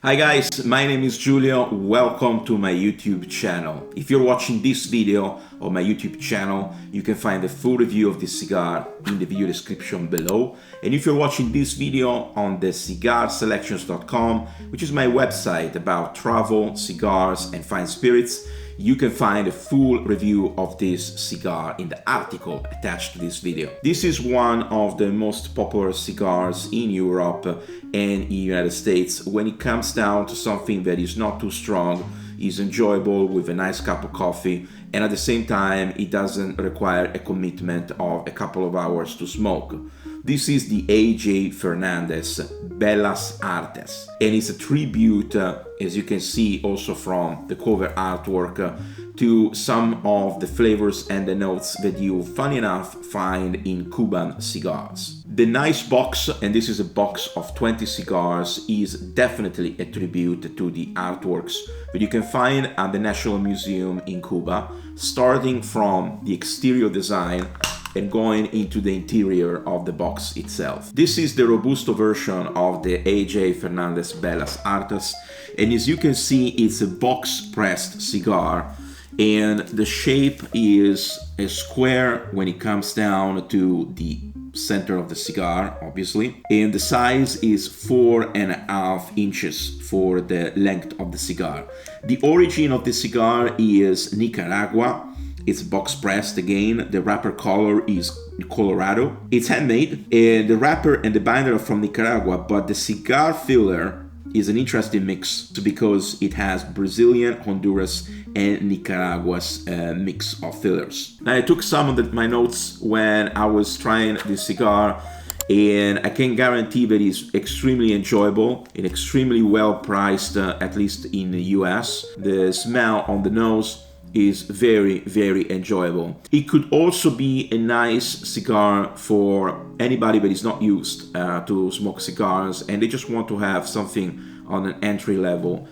Hi guys, my name is Giulio. Welcome to my YouTube channel. If you're watching this video on my YouTube channel, you can find the full review of this cigar in the video description below. And if you're watching this video on the cigar-selections.com, which is my website about travel, cigars, and fine spirits, you can find a full review of this cigar in the article attached to this video. This is one of the most popular cigars in Europe and in the United States when it comes down to something that is not too strong, is enjoyable with a nice cup of coffee, and at the same time it doesn't require a commitment of a couple of hours to smoke. This is the AJ Fernandez Bellas Artes, and it's a tribute, as you can see also from the cover artwork, to some of the flavors and the notes that you, funny enough, find in Cuban cigars. The nice box, and this is a box of 20 cigars, is definitely a tribute to the artworks that you can find at the National Museum in Cuba, starting from the exterior design and going into the interior of the box itself. This is the Robusto version of the AJ Fernandez Bellas Artes, and as you can see, it's a box-pressed cigar, and the shape is a square when it comes down to the center of the cigar, obviously, and the size is 4.5 inches for the length of the cigar. The origin of the cigar is Nicaragua. It's box pressed again. The wrapper color is Colorado. It's handmade, and the wrapper and the binder are from Nicaragua, but the cigar filler is an interesting mix because it has Brazilian, Honduras, and Nicaragua's mix of fillers. Now, I took some of my notes when I was trying this cigar, and I can guarantee that it's extremely enjoyable and extremely well priced, at least in the US. The smell on the nose is very, very enjoyable. It could also be a nice cigar for anybody that is not used to smoke cigars and they just want to have something on an entry level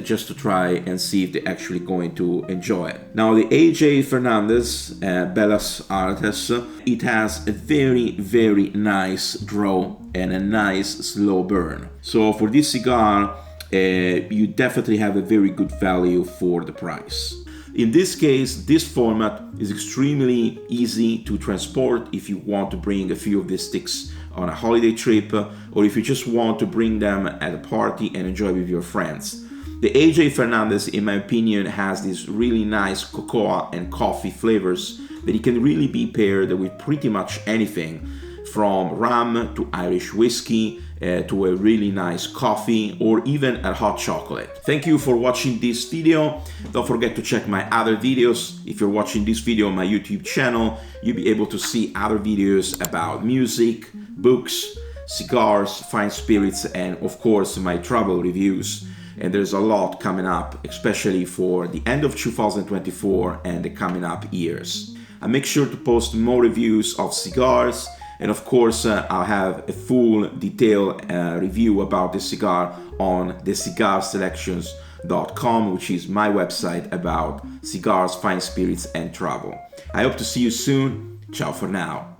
just to try and see if they're actually going to enjoy it. Now, the AJ Fernandez Bellas Artes, it has a very, very nice draw and a nice slow burn. So for this cigar, you definitely have a very good value for the price. In this case, this format is extremely easy to transport if you want to bring a few of these sticks on a holiday trip, or if you just want to bring them at a party and enjoy with your friends. The AJ Fernandez, in my opinion, has these really nice cocoa and coffee flavors that it can really be paired with pretty much anything, from rum to Irish whiskey, to a really nice coffee, or even a hot chocolate. Thank you for watching this video. Don't forget to check my other videos. If you're watching this video on my YouTube channel, you'll be able to see other videos about music, books, cigars, fine spirits, and of course my travel reviews. And there's a lot coming up, especially for the end of 2024 and the coming up years. I'll make sure to post more reviews of cigars, and of course, I'll have a full detailed review about this cigar on the cigar-selections.com, which is my website about cigars, fine spirits, and travel. I hope to see you soon. Ciao for now.